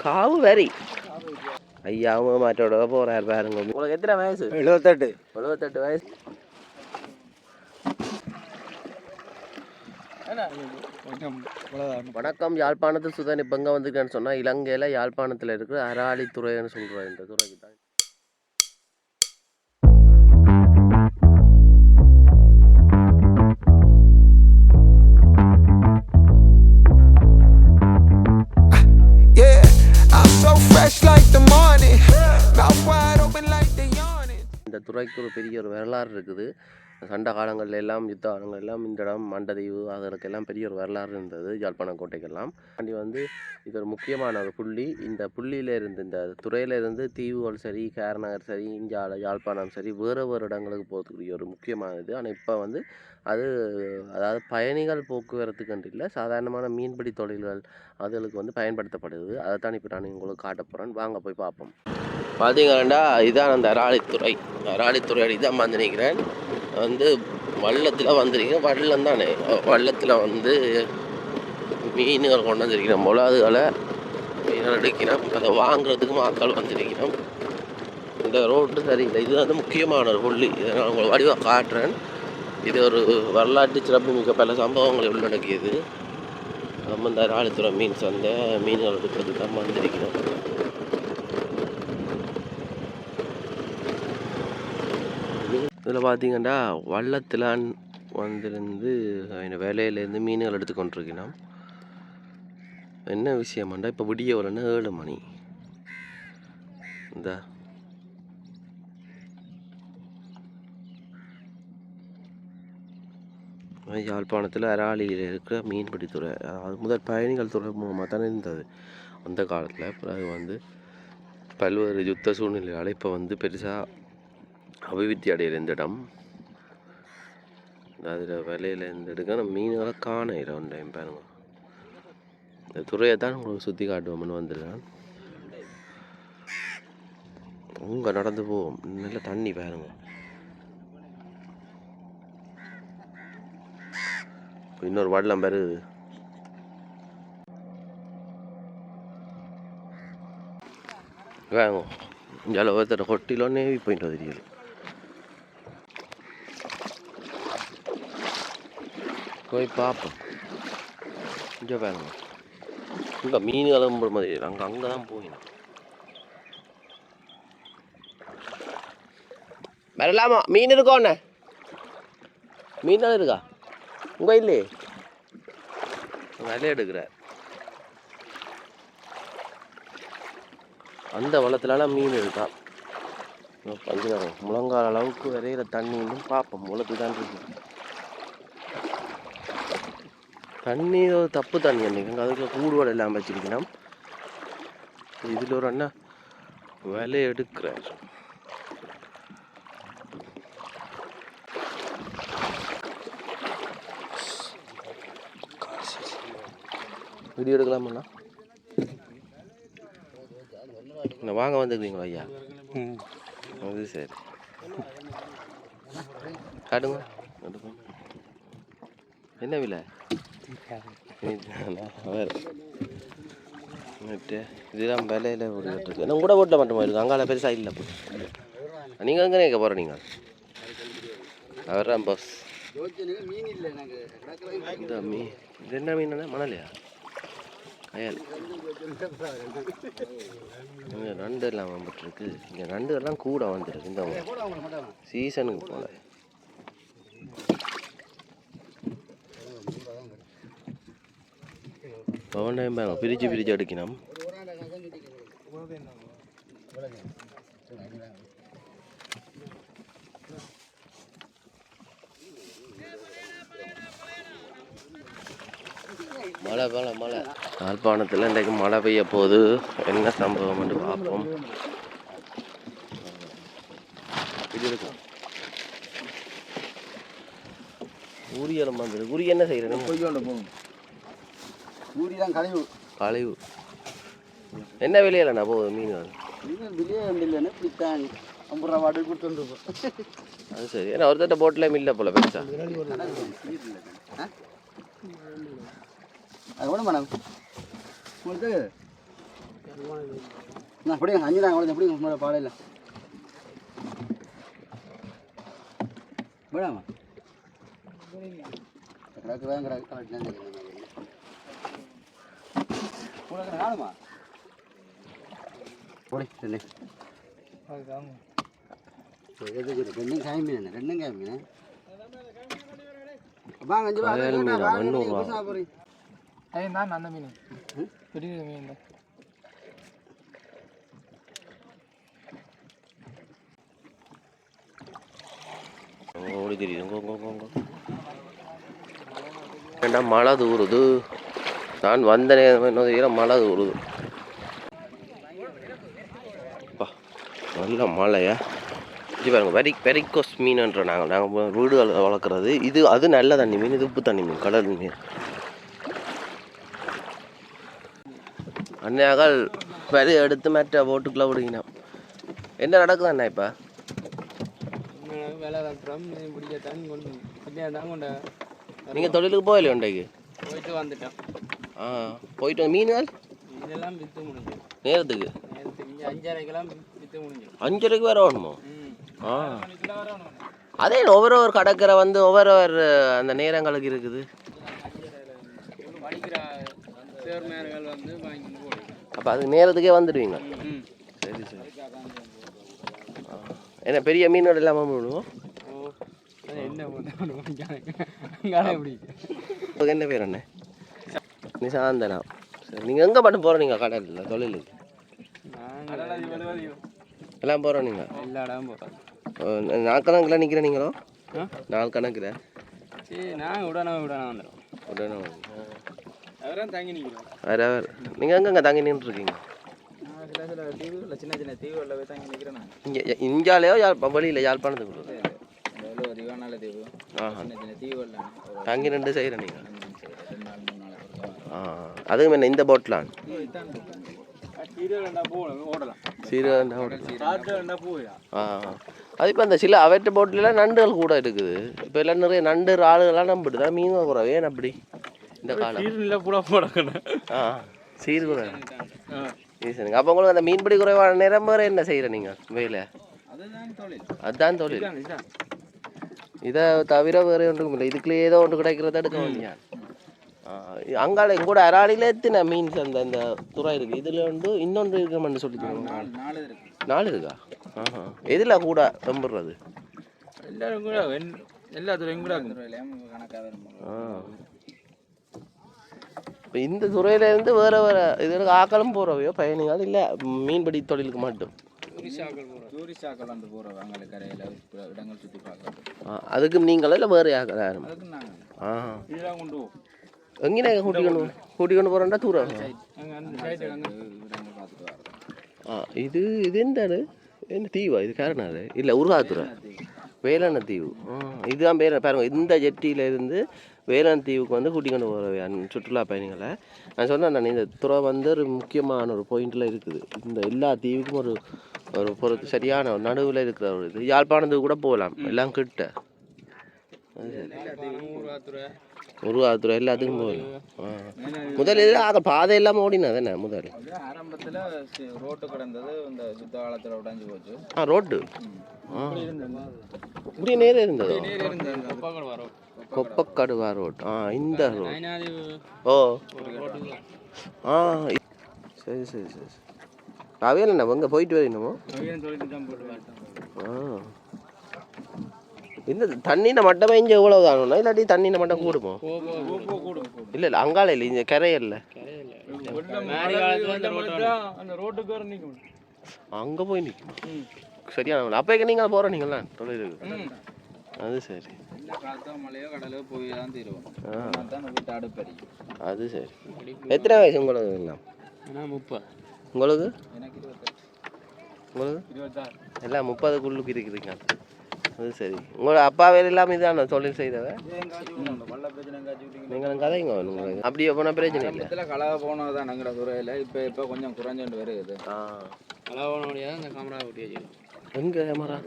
காவு வரி ஐயாவும் மாட்டோட போறாரு பாருங்க. உங்களுக்கு எத்தனை வயசு? 78. 78 வயசு. வணக்கம். யாழ்ப்பாணத்தில் சுதன் இப்போ எங்கே வந்துருக்கேன்னு சொன்னால், இலங்கையில் யாழ்ப்பாணத்தில் இருக்கிற அராலித்துறைன்னு சொல்கிறேன். இந்த துறைக்கு தான் இந்த துறைக்கு ஒரு பெரிய ஒரு வரலாறு இருக்குது. சண்ட காலங்கள்ல எல்லாம், யுத்த காலங்கள் எல்லாம் இந்த இடம் மண்டதீவு அதற்கெல்லாம் பெரிய ஒரு வரலாறு இருந்தது. யாழ்ப்பாணம் கோட்டைக்கெல்லாம் வந்து இது ஒரு முக்கியமான ஒரு புள்ளி. இந்த புள்ளியிலேருந்து, இந்த துறையிலேருந்து தீவுகள் சரி, கேரநகர் சரி, இஞ்சால யாழ்ப்பாணம் சரி, வேறு வேறு இடங்களுக்கு போகக்கூடிய ஒரு முக்கியமானது. ஆனால் இப்போ வந்து அது, அதாவது பயணிகள் போக்குவரத்துக்கு இல்லை, சாதாரணமான மீன்பிடி தொழில்கள் அதுகளுக்கு வந்து பயன்படுத்தப்படுது. அதை தான் இப்போ நான் உங்களுக்கு காட்ட போகிறேன். வாங்க போய் பார்ப்போம். பார்த்தீங்கன்னா இதுதான் அந்த அராலித்துறை அடிதான் வந்து நிற்கிறேன். வந்து வள்ளத்தில் வந்துருக்கேன். வள்ளம் தானே, வள்ளத்தில் வந்து மீன்கள் கொண்டு வந்துருக்கிறோம் போல். அதுகளை மீன்கள் எடுக்கிறோம். அதை வாங்குறதுக்கு ஆட்கள் வந்துருக்கிறோம். இந்த ரோட்டு சரியில்லை. இது வந்து முக்கியமான ஒரு புள்ளி. இதை நான் உங்களுக்கு வடிவாக காட்டுறேன். இது ஒரு வரலாற்று சிறப்பு மிக்க பல சம்பவங்களை உள்ளடக்கியது. நம்ம இந்த அராலித்துறை மீன் சந்தை மீன்கள் எடுக்கிறதுக்கு தான் வந்திருக்கிறோம். இதில் பார்த்தீங்கன்னா வள்ளத்தில் வந்துருந்து வேலையிலேருந்து மீன்கள் எடுத்து கொண்டிருக்கணும். என்ன விஷயமாண்டா, இப்போ விடிய வரலன்னா 7 மணி. இந்த யாழ்ப்பாணத்தில் அராலியில் இருக்கிற மீன்பிடித்துறை, அது முதல் பயணிகள் துறைமுகமாக தானே இருந்தது அந்த காலத்தில். பிறகு வந்து பல்வேறு யுத்த சூழ்நிலையால் இப்போ வந்து பெருசாக அபிவிருத்தி அடையிற இந்த இடம். அதில் விலையில் இந்த எடுக்க நம்ம மீன்களை காண இடம் டைம் பாருங்க. இந்த துறையை தான் உங்களுக்கு சுற்றி காட்டுவோம்னு வந்துருக்கேன். உங்க நடந்து போவோம். நல்ல தண்ணி பாருங்க. இன்னொரு வடலம் பெருகுது. வாங்க இங்கே ஒருத்தர் ஹொட்டிலோ நேவி போயிட்டு தெரியுது. போய் பார்ப்போம். இங்கே பாருங்க, இங்கே மீன் கிளம்புற மாதிரி அங்கே தான் போயிடும். வரலாமா? மீன் இருக்கா? ஒன்று மீன் இருக்கா உங்கள் இல்லையே? விலை எடுக்கிறார். அந்த வளத்துலலாம் மீன் இருக்கா? பஞ்சு நேரம் முழங்கால அளவுக்கு விரையிற தண்ணின்னு பார்ப்போம். முளத்து தான் இருக்கு தண்ணி. தப்பு தண்ணி அன்றைக்கி அதுக்குள்ள கூடுவாடு எல்லாம் வச்சிருக்கணும். இதில் ஒரு அண்ணா விலை எடுக்கிறார். வீடியோ எடுக்கலாமண்ணா? வாங்க வந்துருக்கீங்களா ஐயா? அது சரி, காட்டுங்க. என்ன விலை? இதுதான் விலையில ஓடிக்கிட்டு என்ன கூட ஓட்டல மட்டுமா இருக்கு. அங்கால பெருசாக இல்லை. நீங்கள் எங்கே கேட்க போகிற? நீங்கள் அவர்தான் பஸ். இந்த மீன் இது என்ன மீன்? மணலையா? கயல். இங்கே நண்டு எல்லாம் வந்துட்டுருக்கு. இங்கே நண்டு எல்லாம் கூட வந்துருக்கு இந்த சீசனுக்கு போல. பவன் பிரிச்சு அடிக்கணும். மழை மழை யாழ்ப்பாணத்தில் இன்றைக்கு மழை பெய்ய போகுது. என்ன சம்பவம் என்று பார்ப்போம். இது இருக்கும் ஊரியலம் வந்துருக்கு. ஊரி என்ன செய்யறேன்? கழிவு என்ன விலையிலண்ணா போகுது மீன்? அது சரி. ஏன்னா ஒருத்தட்ட போட்டில் மில்ல போல பெருசா. நான் அப்படியே அஞ்சு நாங்கள் எப்படி பாடையில் விடாமா கிடக்கு தான் கிடக்கு காணுமா போடி சொல்லி ரெண்டும் காய்மீன் ரெண்டும் காய்மீன் வாங்க அஞ்சு போகிறேன் தான் அந்த மீன் பெரிய மீன் தான் ஓடி தெரியுது ஏண்டா மழை தூருது நான் வந்த நேரம் மழை தூருது நல்ல மழையா இது பாருங்க வெரிகோஸ் மீன்ன்ற நாங்கள் வீடுகள் வளர்க்குறது இது அது நல்ல தண்ணி மீன் இது உப்பு தண்ணி மீன் கடல் மீன் அன்னையாகால் வரி எடுத்து மேட்ட போட்டுக்குள்ளே விடுங்கண்ணா என்ன நடக்குது அண்ணா இப்போ வேலை பிடிக்க தண்ணி கொண்டு நீங்கள் தொழிலுக்கு போகலையோ இன்றைக்கு போயிட்டு வந்துட்டோம் போயிட்டு மீன்கள் இதெல்லாம் விற்று முடிஞ்சு நேரத்துக்கு இங்கே 5:30க்கெல்லாம் விற்று முடிஞ்சு 5:30க்கு வேற வரணுமோ அதே ஒவ்வொரு கடற்கரை வந்து ஒவ்வொரு அந்த நேரங்களுக்கு இருக்குது படிக்கிற சேர்மேர்கள் வந்து வாங்கி அப்போ அதுக்கு நேரத்துக்கே வந்துடுவீங்க சரி சரி என்ன பெரிய மீன்கள் இல்லாமல் விடுவோம் என்ன பேர் என்ன நிசாந்தனா சரி நீங்கள் எங்கே மட்டும் போகிறோம் நீங்கள் கடலில் தொழிலுக்கு எல்லாம் போகிறோம் நீங்கள் எல்லா இடமும் போகிறோம் நாள் கணக்கில் நிற்கிறேன் நீங்களோ நாள் கணக்கில் சரி நான் உடனே வந்துடும் உடனே அவரெல்லாம் தங்கி நிற்கிறோம் வேறு நீங்கள் எங்கெங்கே தங்கி நின்றுருக்கீங்க சில தீவுகளில் சின்ன சின்ன தீவுகளில் போய் தங்கி நிற்கிறேன் நான் இங்கே இந்தியாவிலையோ வெளியில் யாழ்ப்பாணத்துக்கு திவானால தீவு சின்ன சின்ன தீவுகளில் தங்கி நின்று செய்கிறேன் நீங்கள் அதுவும் என்ன இந்த போட்லாம் அது இப்போ அந்த சில அவற்ற போட்டிலாம் நண்டுகள் கூட இருக்குது இப்போ எல்லாம் நிறைய நண்டு ஆளுகள்லாம் நம்பிடுதா மீன் குறவு ஏன் அப்படி இந்த காலம் சீர்குறை சரிங்க அப்போ உங்களுக்கு அந்த மீன்பிடி குறைவான நேரம் வேறு என்ன செய்கிற நீங்கள் வேலை அதுதான் தொழில் இதை தவிர வேறு ஒன்றும் இல்லை இதுக்குள்ளே ஏதோ ஒன்று கிடைக்கிறத எடுக்க வேண்டிய அங்கால எங்கூட அராளியில் எத்தனை மீன்ஸ் அந்த அந்த துறை இருக்குது இதில் வந்து இன்னொன்று இருக்கணும்னு சொல்லிட்டு 4 இருக்கா எதில் கூட நம்புறது எல்லாரும் கூட எல்லா துறையும் கூட இப்போ இந்த துறையிலேருந்து வேறு வேறு இதற்கு ஆக்களும் போகிறவையோ பயணிகள் இல்லை மீன்பிடி தொழிலுக்கு மட்டும் டூரிஸ்டாக்கள் வந்து போகிறோம் அங்கே கரையில் இடங்கள் சுற்றி பார்க்குறோம் அதுக்கு நீங்களும் இல்லை வேறு யாரும் இதெல்லாம் கொண்டு போவோம் எங்கே கூட்டிக்கொண்டு போகிறோம்டா தூரம் இது எந்த என்ன தீவா இது காரணம் இல்லை உருகாத்துறை வேளாண் தீவு இதுதான் பேர் பாருங்க இந்த ஜெட்டியிலேருந்து வேளாண் தீவுக்கு வந்து கூட்டிக்கொண்டு போகிற சுற்றுலா பயணிகளை நான் சொன்னேன் நான் இந்த துறை வந்து ஒரு முக்கியமான ஒரு பாயிண்டில் இருக்குது இந்த எல்லா தீவுக்கும் ஒரு பொறுத்து சரியான ஒரு நடுவில் இருக்கிற ஒரு இது யாழ்ப்பாணத்துக்கு கூட போகலாம் எல்லாம் கிட்ட உருவாத்துறை எல்லாத்துக்கும் போகலாம் முதல்ல அதை பாதை எல்லாம் ஓடினா தானே முதல் ஆரம்பத்தில் ரோட்டு கிடந்தது இந்த யுத்த காலத்தில் உடைஞ்சு போச்சு ரோட்டு இப்படி நேரே இருந்தது கொப்பக்கடுவா ரோட் இந்த ரோட் ஓ சரி சரி சரி அவையில் என்ன எங்கே போயிட்டு வரணுமோ இந்த தண்ணியில் மட்டமே இங்கே எவ்வளோ தானும்னா இல்லாட்டி தண்ணியில் மட்டும் கூடுமோ இல்லை இல்லை அங்கால இல்லை இந்த கரையல்ல அங்கே போய் நிற்கும் சரியான அப்போ நீங்கள் போகிறோம் நீங்களா தொழிலுக்கு அது சரி அது சரி எத்தனை வயசு உங்களுக்கு எல்லாம் 30 உங்களுக்கு உங்களுக்கு எல்லாம் 30க்குள்ளுக்கு இருக்கிறீங்க அது சரி உங்களோட அப்பா வேலை இல்லாமல் இதான் தொழில் செய்தவ நீங்கள் கதைங்க உங்களுக்கு அப்படி போனால் பிரச்சனை இல்லை கலவை போனது தான் நாங்கள் துறையில் இப்போ கொஞ்சம் குறைஞ்சிட்டு வருது கலவை போன முடியாது இந்த கேமரா ஒட்டி வச்சுக்கணும் எங்கே கேமரா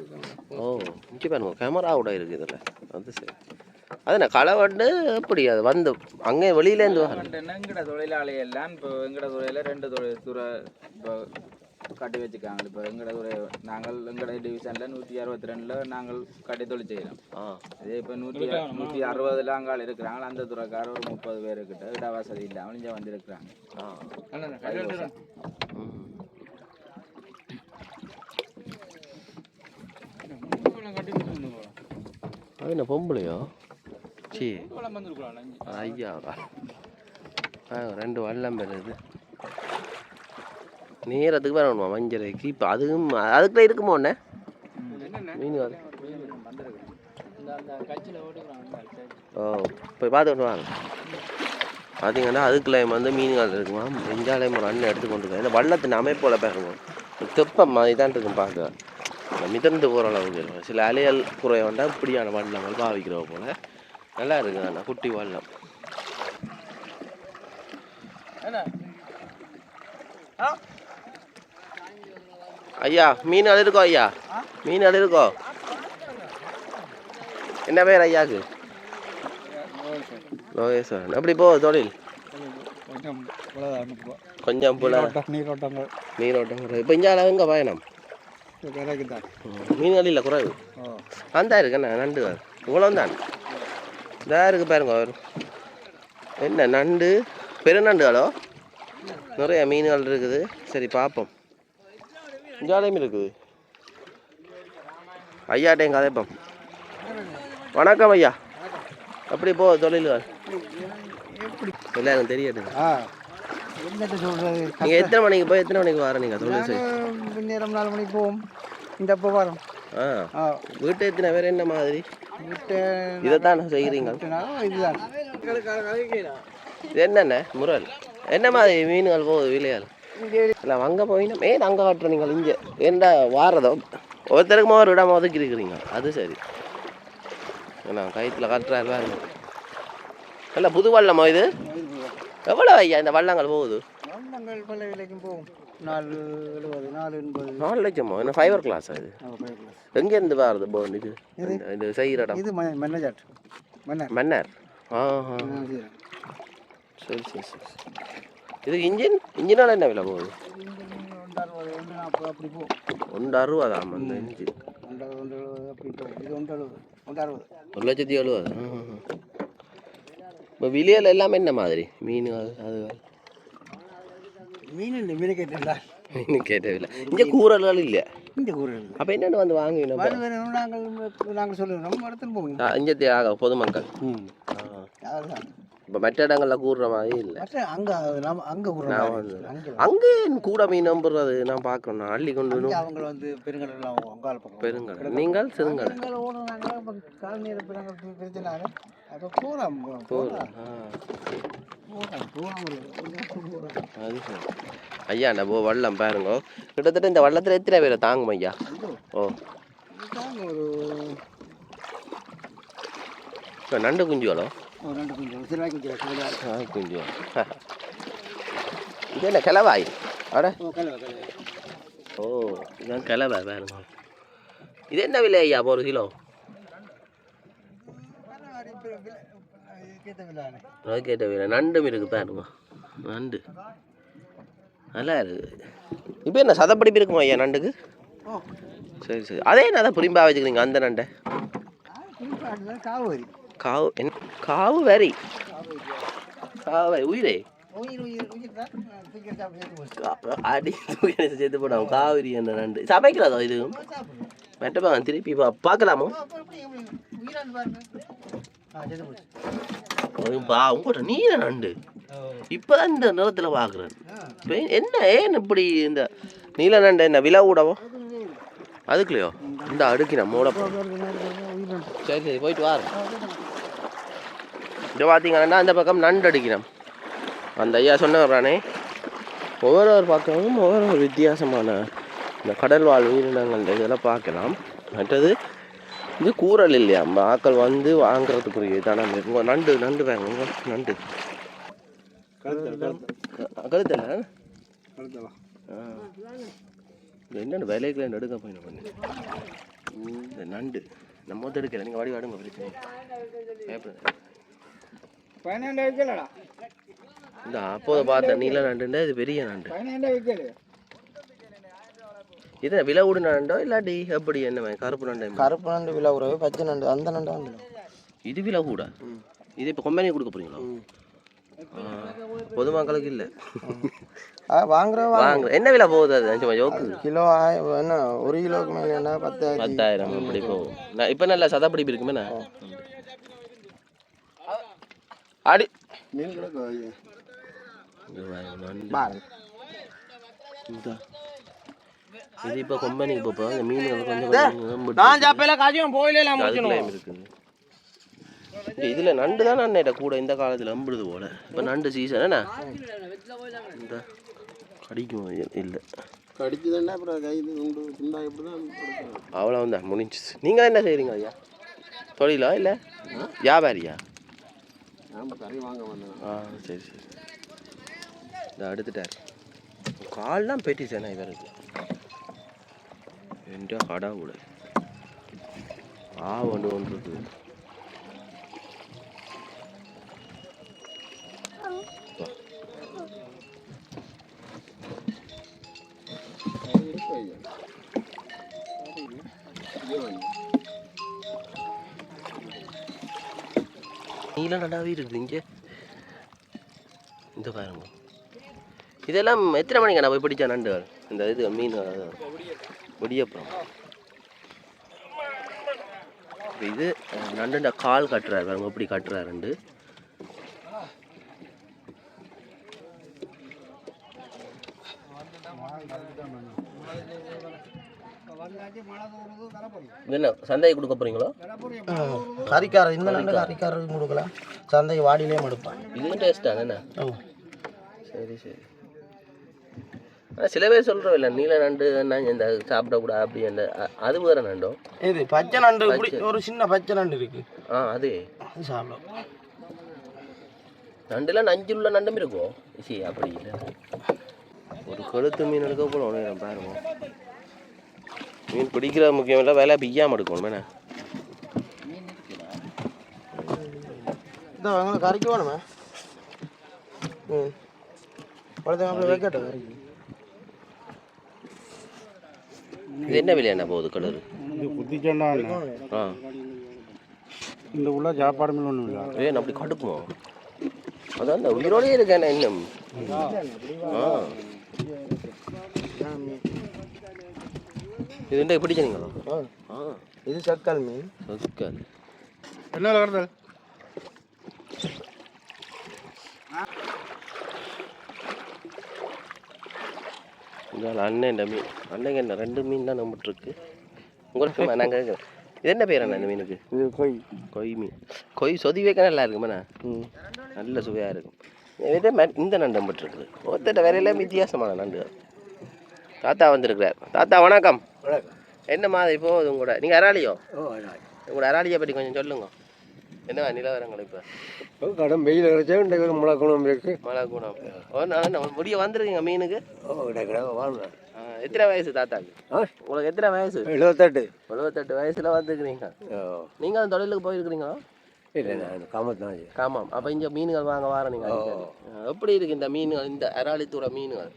ஓ இங்கே பாருங்க கேமரா கூட இருக்குது இதில் அது சரி அதுண்ணே களை வந்து எப்படி அது வந்து அங்கே வெளியிலேருந்து வரும். எங்கட தொழிலாளி எல்லாம் இப்போ எங்கட துறையில் 2 துறை இப்போ கட்டி வச்சுக்காங்க. இப்போ எங்கட துறை நாங்கள் எங்கட டிவிஷனில் 162 நாங்கள் கட்டி தொழில் செய்கிறோம். இதே இப்போ 160 அங்காள் இருக்கிறாங்க. அந்த துறைக்கார ஒரு 30 பேருக்கிட்ட இட வசதி இல்லாமல் இங்கே வந்துருக்குறாங்க. அது என்ன பொம்பளையோ? சி ஐயா 2 வல்லம் பெறுது நேரத்துக்கு வரணுமா மஞ்சரைக்கு. இப்போ அதுவும் அதுக்குள்ள இருக்குமோ ஒன்று மீன் வர. ஓ போய் பார்த்துக்கிட்டு வாங்க. பார்த்தீங்கன்னா அதுக்குள்ள வந்து மீன்கள் இருக்குமா. எஞ்சாலையும் ஒரு அண்ணன் எடுத்து கொண்டு இருக்கேன். இந்த வள்ளத்தின் அமைப்போல் பேசணும். தெப்பம் மாதிரி தான் இருக்கும் பார்க்க. மிதந்து போகிற அளவுக்கு இருக்கும். சில அலையல் குறைய வேண்டாம் இப்படியான வள்ளங்கள் பாவிக்கிறவ போல் நல்லா இருக்குது அண்ணா குட்டி வள்ளம். ஐயா மீன் அது இருக்கோ? ஐயா மீன் அது இருக்கோ? என்ன பேர் ஐயாக்கு? லோகேஸ்வரன். எப்படி போகுது தொழில்? கொஞ்சம் போல நீரோட்டங்கள் நீரோட்டம் குறைவு. இப்போ இங்கே எங்கே பயணம்? மீன்கள் இல்லை குறைவு. அந்த இருக்குண்ணா நண்டு தான் இவ்வளோ தான் இதாக இருக்குது பாருங்க. என்ன நண்டு பெருநண்டுகளோ நிறைய மீன்கள் இருக்குது. சரி பார்ப்போம். இங்காலையும் இருக்குது. ஐயாட்டையும் கதைப்போம். வணக்கம் ஐயா. அப்படி போ தொழில்கள் எல்லாருக்கும் தெரியட்டுங்க. நீங்கள் எத்தனை மணிக்கு போய் எத்தனை மணிக்கு வர? நீங்கள் தொழில் செய்ய நேரம் 4 மணிக்கு போவோம். இந்த இப்போ வரோம். வீட்டை எத்தனை பேர் என்ன மாதிரி வீட்டை இதைத்தான் செய்கிறீங்க? இதுதான் இது என்னென்ன முரல் என்ன மாதிரி மீன்கள் போகுது விலையால் இல்லை அங்கே போயினா ஏன் அங்கே காட்டுற நீங்கள் இங்கே ஏன்டா வாரதோ ஒருத்தருக்குமா ஒரு இடமா ஒதுக்கி இருக்கிறீங்க. அது சரி ஏன்னா கயிற்றுல காட்டுறாரு பாருங்க. இல்லை புது வள்ளமோ இது? எவ்வளோ ஐயா இந்த வள்ளங்கள் போகுது? வள்ளங்கள் பல விலைக்கும் போகும். 470 480 4 லட்சமோ? என்ன ஃபைபர் கிளாஸ் அது? எங்கேருந்து வருது போன் இது? இது செய்கிற இடம் இது மன்னர் மன்னர். சரி சரி சரி. இதுக்கு இன்ஜினால் என்ன விலை போகுது? 160 அந்த இன்ஜின் 1,70,000. இப்போ விலையில் எல்லாமே என்ன மாதிரி மீன்? அது மீன் இல்லை மீன் கேட்டா மீன் கேட்டவில்லை. இங்கே கூறல்கள் இல்லை. இந்த கூறல் அப்போ என்னென்னு வந்து வாங்கினோம்? நாங்கள் சொல்லுவோம் நம்ம இடத்துல போவோம். இங்கே ஆக பொதுமக்கள் இப்போ மற்ற இடங்களில் கூடுற மாதிரி இல்லை. அங்கே கூட மீன் நம்புறது நான் பார்க்கணும். அள்ளி கொண்டு அவங்க வந்து பெருங்கடல் பெருங்கடல். நீங்கள் சிறுங்கடல் அது சரி. ஐயா இந்த வள்ளம் பாருங்க. கிட்டத்தட்ட இந்த வள்ளத்தில் எத்தனை பேரை தாங்கும் ஐயா? ஓ நண்டு குஞ்சுகளோ? குஞ்சு இது என்ன கிளவாய்? அட ஓ இதுதான் கிளவா பாருங்க. இது என்ன விலை ஐயா ஒரு கிலோ? கேட்ட விலை. நண்டும் இருக்குது பாருங்க. நண்டு நல்லா இருக்குது. இப்போ என்ன சதப்படிப்பு இருக்குமா ஐயா நண்டுக்கு? சரி சரி. அதே என்ன அதை புரிம்பா வச்சுக்கிறீங்க அந்த நண்டை? காவு என்ன காவு வரி காவை உயிரே அடி சேர்த்து போடாம காவிரி அந்த நண்டு சமைக்கிறதோ இது மெட்டப்பாங்க திருப்பி பார்க்கலாமோ? உங்கள்கிட்ட நீல நண்டு இப்போதான் இந்த நிறத்தில் பார்க்குறேன். என்ன ஏன் இப்படி இந்த நீல நண்டு என்ன விலை கூடவோ? அதுக்குலையோ இந்த அடுக்கி நம்ம மூட. சரி சரி போயிட்டு வாரம். இதை பார்த்தீங்கன்னா அந்த பக்கம் நண்டு அடிக்கணும். அந்த ஐயா சொன்னானே ஒவ்வொரு பக்கமும் ஒவ்வொரு வித்தியாசமான இந்த கடல் வாழ் உயிரினங்கள் இதெல்லாம் பார்க்கலாம். மற்றது இது கூறல் இல்லையா ஆக்கள் வந்து வாங்குறதுக்குரிய தானே இருக்கும். நண்டு நண்டு வாங்க நண்டு கழுத்தல என்னென்ன வேலைகளை எடுக்க போயின பண்ணி இந்த நண்டு நம்ம வந்து எடுக்கல நீங்கள் வாடி வாடுங்க பிரச்சனை பயப்படுங்க 12 வைக்கலடா இந்த அப்போதை பார்த்த நீல நண்டுண்டா இது பெரிய நண்டு 12 வைக்கல இது விலை விடு நண்டோ இல்லாட்டி எப்படி என்ன கருப்பு நண்டு கருப்பு நண்டு விலை உறவு பச்சை நண்டு அந்த நண்டு வந்து இது விலை கூட இது இப்போ கொம்பனி கொடுக்க போறீங்களா பொதுமக்களுக்கு இல்லை வாங்குற என்ன விலை போகுது அது அஞ்சு யோக்கு கிலோ என்ன 1 கிலோக்கு மேலே என்ன 10,000 அப்படி போகும் நான் இப்போ நல்ல சதப்பிடிப்பு இருக்குமே அடி இது இப்போ கொம்பனிக்கு போப்போம் இந்த மீன்கள் கொஞ்சம் இருக்குது இதுல நண்டு தான் அண்ணேட்ட கூட இந்த காலத்துல அம்பிடுது போல இப்ப நண்டு சீசன் என்ன இந்த கடிக்கும் இல்லை கடிக்குதுன்னா அப்புறம் கை துண்டா இப்படிதான் அவ்வளோ தான் முடிஞ்சிச்சு நீங்கள் என்ன செய்கிறீங்க ஐயா தொழிலா இல்லை வியாபாரியா கறி வாங்க வந்தேன் சரி சரி இந்த அடுத்துட்டார் கால்லாம் பெட்டிச்சேண்ணா இவருக்கு என்ற கடா கூட ஒன்று இருக்குது நீல நடாவே இருக்குது இங்கே இந்த பாருங்க இதெல்லாம் எத்தனை மணிக்கு நான் போய் பிடிச்சா நண்டுகள் இந்த இது மீன் விடியப்புறம் இது நண்டுண்ட கால் கட்டுறாரு பாருங்க எப்படி கட்டுறாருண்டு என்ன சந்தைக்கு கொடுக்க போறீங்களோ கறிக்கார இந்த நண்டு கறிக்காரருக்கு கொடுக்கலாம் சந்தைக்கு வாடியிலே எடுப்பான் இதுவும் டேஸ்டா என்ன சரி சரி ஆனால் சில பேர் சொல்கிறோம் இல்லை நீல நண்டு இந்த சாப்பிடக்கூடாது அப்படி அந்த அது வேறு நண்டோ இது பச்சை நண்டு ஒரு சின்ன பச்சை நண்டு இருக்கு அது சாப்பிடும் நண்டுல நஞ்சுள்ள நண்டும் இருக்கும் சரி அப்படி இல்லை ஒரு கழுத்து மீன் எடுக்க போல ஒன்று பாருங்க மீன் பிடிக்கிற முக்கியம் இல்லை வேலை பிய்யாமல் எடுக்கணும் என்ன இந்த கறிக்கு வேணுமே வைக்கட்டும் இது என்ன விலை என்ன போகுது கலரு இது குத்திச்சண்டா இந்த உள்ள சாப்பாடு மீன் ஒன்றும் இல்லை அப்படி கடுக்குமோ அதான் இந்த உயிரோடே இருக்கேன் இன்னும் இது என்ன பிடிச்சீங்களா இது சக்கால் மீன் சக்கால் என்ன வருது அண்ணன் மீன் அண்ணங்க என்ன 2 மீன் தான் நம்மட்டுருக்கு உங்களுக்கு நாங்கள் இது என்ன பேர் அண்ணா இந்த மீனுக்கு இது கொய் மீன் கொய் சொதி வைக்க நல்லா இருக்குமாண்ணா நல்ல சுவையாக இருக்கும் இந்த நண்டு நம்மட்டுருக்குது ஒருத்தட்ட வேலையெல்லாம் வித்தியாசமான நண்டு தாத்தா வந்திருக்கிறார் தாத்தா வணக்கம் என்ன மாதிரி போகுது உங்களோட நீங்கள் அராலியோ உங்களோட அராலியை பற்றி கொஞ்சம் சொல்லுங்க என்னவா நிலவரங்கள் இப்போ கடன் வெயில் கிடைச்சா மழை குணம் இருக்கு மழை குணம் முடிய வந்துருக்கீங்க மீனுக்கு எத்தனை வயசு தாத்தாக்கு உங்களுக்கு எத்தனை வயசு 78 வயசுல வந்துருக்கிறீங்க நீங்கள் அந்த தொழிலுக்கு போயிருக்கிறீங்களா இல்லை நான் காமத்தான் காமாம் அப்போ இங்கே மீன்கள் வாங்க வார நீங்கள் எப்படி இருக்கு இந்த மீன்கள் இந்த அராலித்தூர மீன்கள்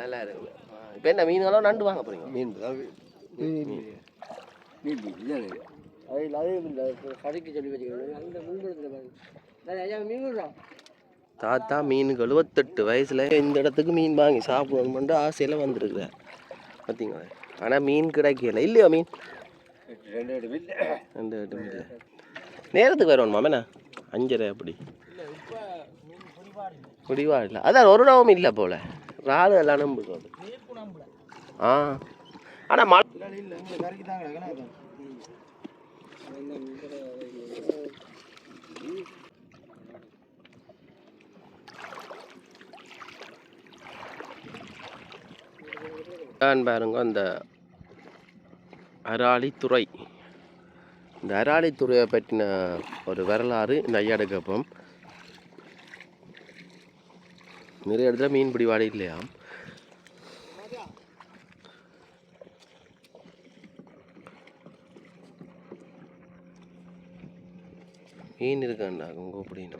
நல்லா இருக்கு இப்போ என்ன மீன்களோ நண்டு வாங்க போறீங்க மீன் கடைக்கு சொல்லி வச்சுக்கணும் தாத்தா மீன் 78 வயசுல இந்த இடத்துக்கு மீன் வாங்கி சாப்பிடணும்னு ஆசையில் வந்திருக்கிறார் பார்த்தீங்களா ஆனால் மீன் கிடைக்கல இல்லையோ மீன் 2 இல்லை நேரத்துக்கு வரணுமா மேண்ணா 5:30 அப்படி குடிவா இல்லை அதான் ஒரு ரூபாவும் இல்லை போல ராடு எல்லாம் நம்புது ஆனால் மழை பாருங்க அந்த அராலித்துறை இந்த அராலித்துறையை பற்றின ஒரு வரலாறு இந்த ஐயாடு கேட்போம் நிறைய இடத்துல மீன்பிடி வாடகை இல்லையா மீன் இருக்காண்டா உங்க அப்படின்னு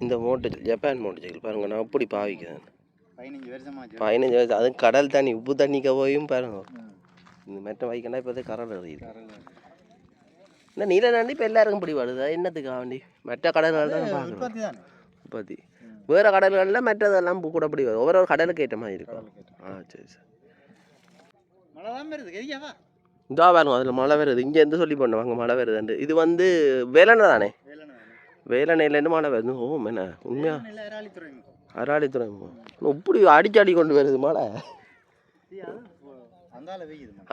இந்த மோட்டர் ஜப்பான் மோட்டர் சைக்கிள் பாருங்க நான் அப்படி பாவிக்கிறேன் 15 வருஷம் அதுவும் கடல் தண்ணி உப்பு தண்ணிக்க போயும் பாருங்க இந்த மெட்ட வைக்கண்டா இப்போ கடல் எறியுது இந்த நீல நண்டி இப்போ எல்லாருக்கும் பிடி வருது என்னத்துக்கு வேண்டி மற்ற கடல்கள் தான் பார்க்குறோம் உற்பத்தி வேறு கடல்களில் மற்றதெல்லாம் கூட பிடி வரும் ஒவ்வொரு கடலுக்கு ஏற்ற மாதிரி இருக்கும் சரி சரி இதா பாருங்க அதில் மழை வருது இங்கேருந்து சொல்லி பண்ணுவாங்க மழை வருதுண்டு இது வந்து வேலனை தானே வேலனையிலேருந்து மழை வருது ஓ என்ன உண்மையா அராளி துறைமுகம் இப்படி அடிச்சாடி கொண்டு வருது மழை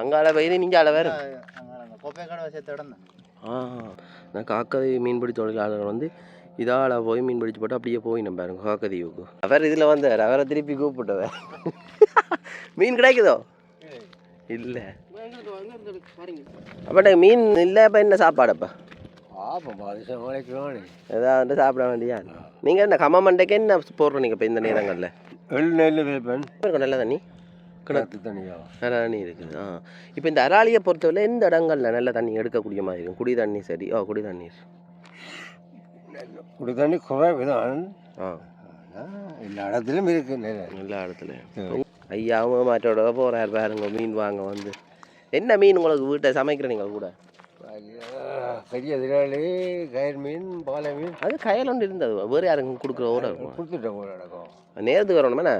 அங்கால வெயில் நீங்கள் அலை வேறு நான் காக்கதை மீன்பிடி தொழிலாளர்கள் வந்து இதால் போய் மீன் பிடிச்சி போட்டு அப்படியே போய் நம்ம பாருங்க காக்கதீவுக்கு அவர் இதில் வந்தார் அவரை திருப்பி கூப்பிட்டவர் மீன் கிடைக்குதோ இல்லை அப்போ மீன் இல்லை அப்போ என்ன சாப்பாடு அப்போ ஏதாவது சாப்பிட வேண்டியா நீங்கள் என்ன கம்ம மண்டைக்கு என்ன போடுறோம் நீங்கள் இப்போ இந்த நேரங்களில் இருக்கும் நல்ல தண்ணி கிணத்து தண்ணியா நல்ல தண்ணி இருக்குது இப்போ இந்த அராலியை பொறுத்தவரை எந்த இடங்களில் நல்ல தண்ணி எடுக்கக்கூடிய மாதிரி இருக்கும் குடி தண்ணி சரி குடி தண்ணீர் குடி தண்ணி குறைவுதான் எல்லா இடத்துலையும் இருக்கு எல்லா இடத்துலையும் ஐயாவும் மாற்றோட போகிறார் பாருங்க மீன் வாங்க வந்து என்ன மீன் உங்களுக்கு வீட்டை சமைக்கிற நீங்கள் கூட பெரிய திராளி கயிறு மீன் பாலை மீன் அது கயல் ஒன்று இருந்தது வேறு யாருக்கும் கொடுக்குற ஓட இருக்கும் கொடுத்துட்டேன் ஒரு இடக்கும் நேரத்துக்கு வரணுமேண்ணா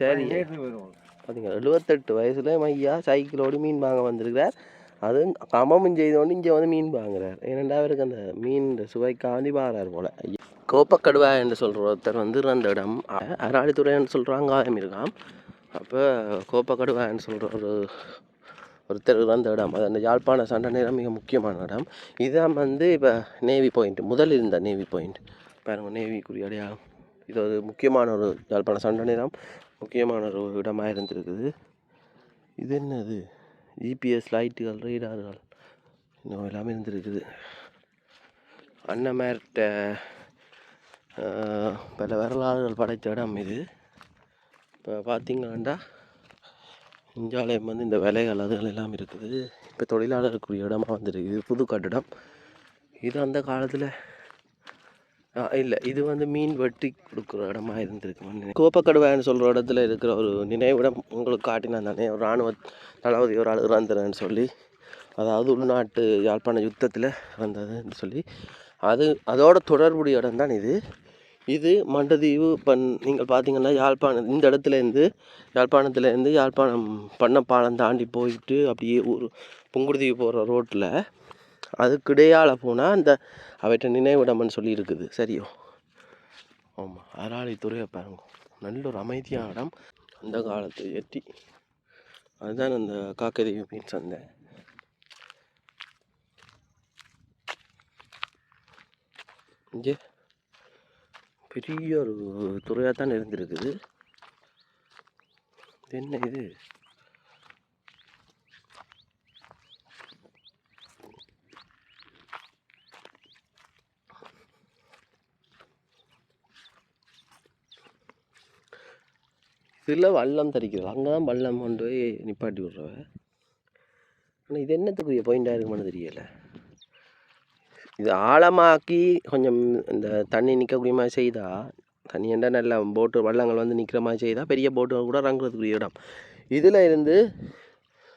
சரி நேரத்துக்கு வரும் பார்த்தீங்களா 78 வயசில் ஐயா சைக்கிளோடு மீன் வாங்க வந்திருக்கிறார் அது கமமும் செய்தோண்டு இங்கே வந்து மீன் வாங்குறார் ஏனெண்டா அவருக்கு அந்த மீன் சுவைக்காண்டி வாரார் போல் ஐயா கோப்பக்கடுவா என்று சொல்கிற ஒருத்தர் வந்து அந்த இடம் அராளித்துறைன்னு சொல்கிறாங்க ஆயம் இருக்கான் அப்போ கோப்பக்கடுவான்னு சொல்கிற ஒருத்தர் அந்த இடம் அது அந்த யாழ்ப்பாண சண்டை நேரம் மிக முக்கியமான இடம் இதான் வந்து இப்போ நேவி பாயிண்ட் முதல் இருந்த நேவி பாயிண்ட் பாருங்க நேவிக்குரிய அடையாளம் இது ஒரு முக்கியமான ஒரு யாழ்ப்பாண சண்டை நேரம் முக்கியமான ஒரு இடமாக இருந்திருக்குது இது என்னது ஜிபிஎஸ் லைட்டுகள் ரேடார்கள் இன்னும் எல்லாமே இருந்திருக்குது அன்னமேர்ட்ட பல வரலாறுகள் படைத்த இடம் இது இப்போ பார்த்தீங்கன்னாண்டா இஞ்சாலயம் வந்து இந்த வேலைகள் அதுகள் எல்லாம் இருக்குது இப்போ தொழிலாளருக்குரிய இடமா வந்துருக்கு இது புது கட்டிடம் இது அந்த காலத்தில் இல்லை இது வந்து மீன் வெட்டி கொடுக்குற இடமா இருந்திருக்கு கோப்பக்கடுவான்னு சொல்கிற இடத்துல இருக்கிற ஒரு நினைவிடம் உங்களுக்கு காட்டினா தானே ஒரு இராணுவ தளபதி ஒரு ஆள் இறந்துறேன்னு சொல்லி அதாவது உள்நாட்டு யாழ்ப்பாண யுத்தத்தில் வந்ததுன்னு சொல்லி அதோட தொடர்புடைய இடம் தான் இது மண்டதீவு நீங்கள் பார்த்தீங்கன்னா யாழ்ப்பாணம் இந்த இடத்துலேருந்து யாழ்ப்பாணம் பண்ணப்பாலம் தாண்டி போயிட்டு அப்படியே புங்குடுதீவு போகிற ரோட்டில் அதுக்கிடையால் போனால் அந்த அவற்றை நினைவிடம்னு சொல்லி இருக்குது சரியோ ஆமாம் அராளித்துறையை பாருங்க நல்ல ஒரு அமைதியான இடம் அந்த காலத்து எட்டி அதுதான் அந்த காக்கதீவு மீன் சந்தை இங்கே பெரிய ஒரு துறையாக தான் இருந்திருக்குது என்ன இது இதில் வல்லம் தரிக்கிறது அங்கே தான் வல்லம் கொண்டு போய் நிப்பாட்டி விட்றவ ஆனால் இது என்னத்துக்குரிய பாயிண்டாக இருக்குமான்னு தெரியலை இது ஆழமாக்கி கொஞ்சம் இந்த தண்ணி நிற்கக்கூடிய மாதிரி செய்தால் தண்ணி என்ன நல்லா போட்டு வள்ளங்கள் வந்து நிற்கிற மாதிரி செய்தால் பெரிய போட்டு கூட இறங்குறதுக்குரிய இடம் இதில் இருந்து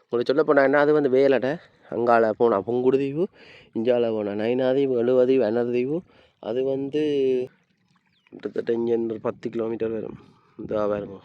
உங்களுக்கு சொல்ல போனால் என்ன அது வந்து வேலடை அங்கால போனால் புங்குடுதீவு இஞ்சால போனால் நைனாதீவு எழுவதீவு அனர்தீவு அது வந்து கிட்டத்தட்ட இங்கே 10 கிலோமீட்டர் வரும் இந்த பாருங்க